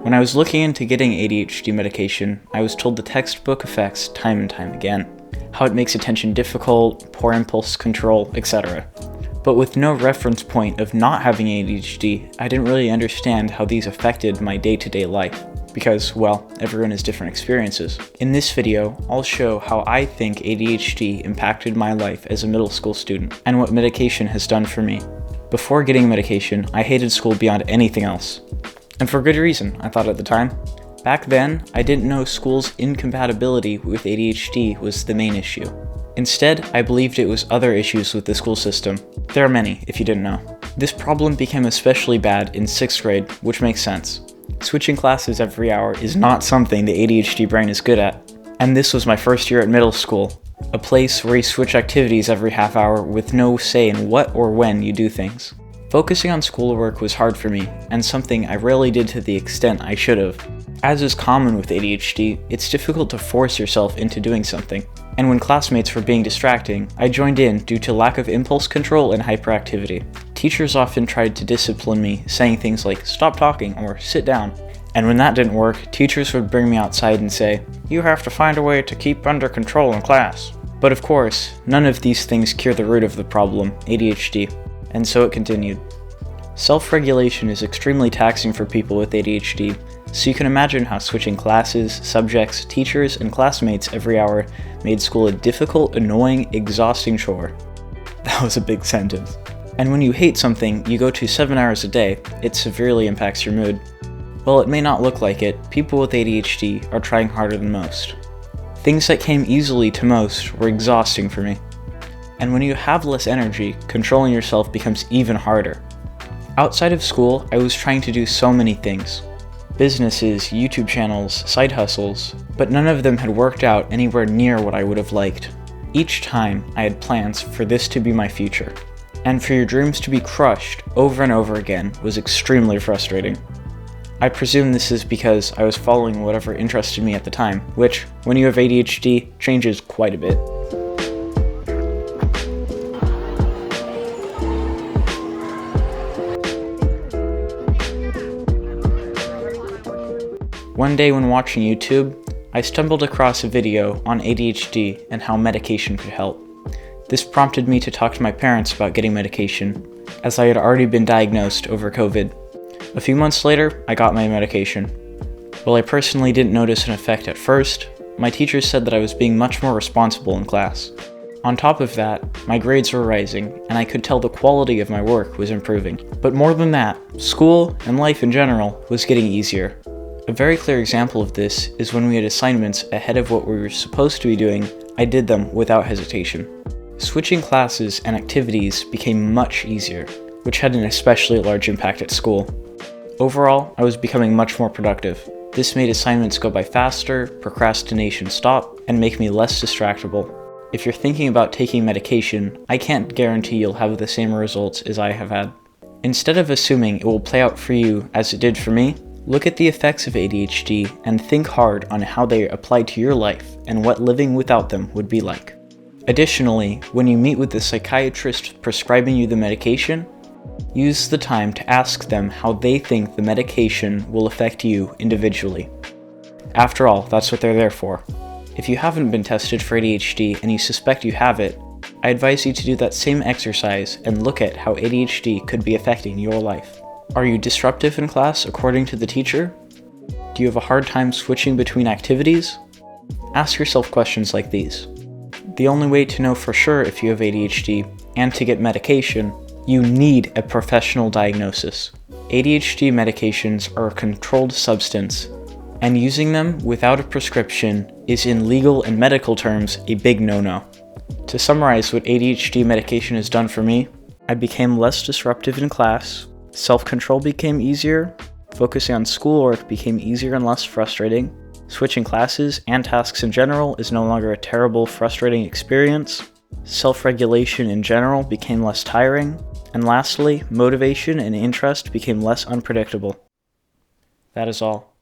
When I was looking into getting ADHD medication, I was told the textbook effects time and time again. How it makes attention difficult, poor impulse control, etc. But with no reference point of not having ADHD, I didn't really understand how these affected my day-to-day life. Because, well, everyone has different experiences. In this video, I'll show how I think ADHD impacted my life as a middle school student, and what medication has done for me. Before getting medication, I hated school beyond anything else. And for good reason, I thought at the time. Back then, I didn't know school's incompatibility with ADHD was the main issue. Instead, I believed it was other issues with the school system. There are many, if you didn't know. This problem became especially bad in 6th grade, which makes sense. Switching classes every hour is not something the ADHD brain is good at. And this was my first year at middle school, a place where you switch activities every half hour with no say in what or when you do things. Focusing on schoolwork was hard for me, and something I rarely did to the extent I should have. As is common with ADHD, it's difficult to force yourself into doing something. And when classmates were being distracting, I joined in due to lack of impulse control and hyperactivity. Teachers often tried to discipline me, saying things like, "Stop talking," or "Sit down." And when that didn't work, teachers would bring me outside and say, "You have to find a way to keep under control in class." But of course, none of these things cure the root of the problem, ADHD. And so it continued. Self-regulation is extremely taxing for people with ADHD, so you can imagine how switching classes, subjects, teachers, and classmates every hour made school a difficult, annoying, exhausting chore. That was a big sentence. And when you hate something you go to 7 hours a day, it severely impacts your mood. While it may not look like it, people with ADHD are trying harder than most. Things that came easily to most were exhausting for me. And when you have less energy, controlling yourself becomes even harder. Outside of school, I was trying to do so many things. Businesses, YouTube channels, side hustles, but none of them had worked out anywhere near what I would have liked. Each time, I had plans for this to be my future. And for your dreams to be crushed over and over again was extremely frustrating. I presume this is because I was following whatever interested me at the time, which, when you have ADHD, changes quite a bit. One day when watching YouTube, I stumbled across a video on ADHD and how medication could help. This prompted me to talk to my parents about getting medication, as I had already been diagnosed over COVID. A few months later, I got my medication. While I personally didn't notice an effect at first, my teachers said that I was being much more responsible in class. On top of that, my grades were rising, and I could tell the quality of my work was improving. But more than that, school, and life in general, was getting easier. A very clear example of this is when we had assignments ahead of what we were supposed to be doing, I did them without hesitation. Switching classes and activities became much easier, which had an especially large impact at school. Overall, I was becoming much more productive. This made assignments go by faster, procrastination stop, and make me less distractible. If you're thinking about taking medication, I can't guarantee you'll have the same results as I have had. Instead of assuming it will play out for you as it did for me, look at the effects of ADHD and think hard on how they apply to your life and what living without them would be like. Additionally, when you meet with the psychiatrist prescribing you the medication, use the time to ask them how they think the medication will affect you individually. After all, that's what they're there for. If you haven't been tested for ADHD and you suspect you have it, I advise you to do that same exercise and look at how ADHD could be affecting your life. Are you disruptive in class according to the teacher? Do you have a hard time switching between activities? Ask yourself questions like these. The only way to know for sure if you have ADHD and to get medication, you need a professional diagnosis. ADHD medications are a controlled substance, and using them without a prescription is in legal and medical terms a big no-no. To summarize what ADHD medication has done for me, I became less disruptive in class, self-control became easier, focusing on schoolwork became easier and less frustrating, switching classes and tasks in general is no longer a terrible, frustrating experience, self-regulation in general became less tiring, and lastly, motivation and interest became less unpredictable. That is all.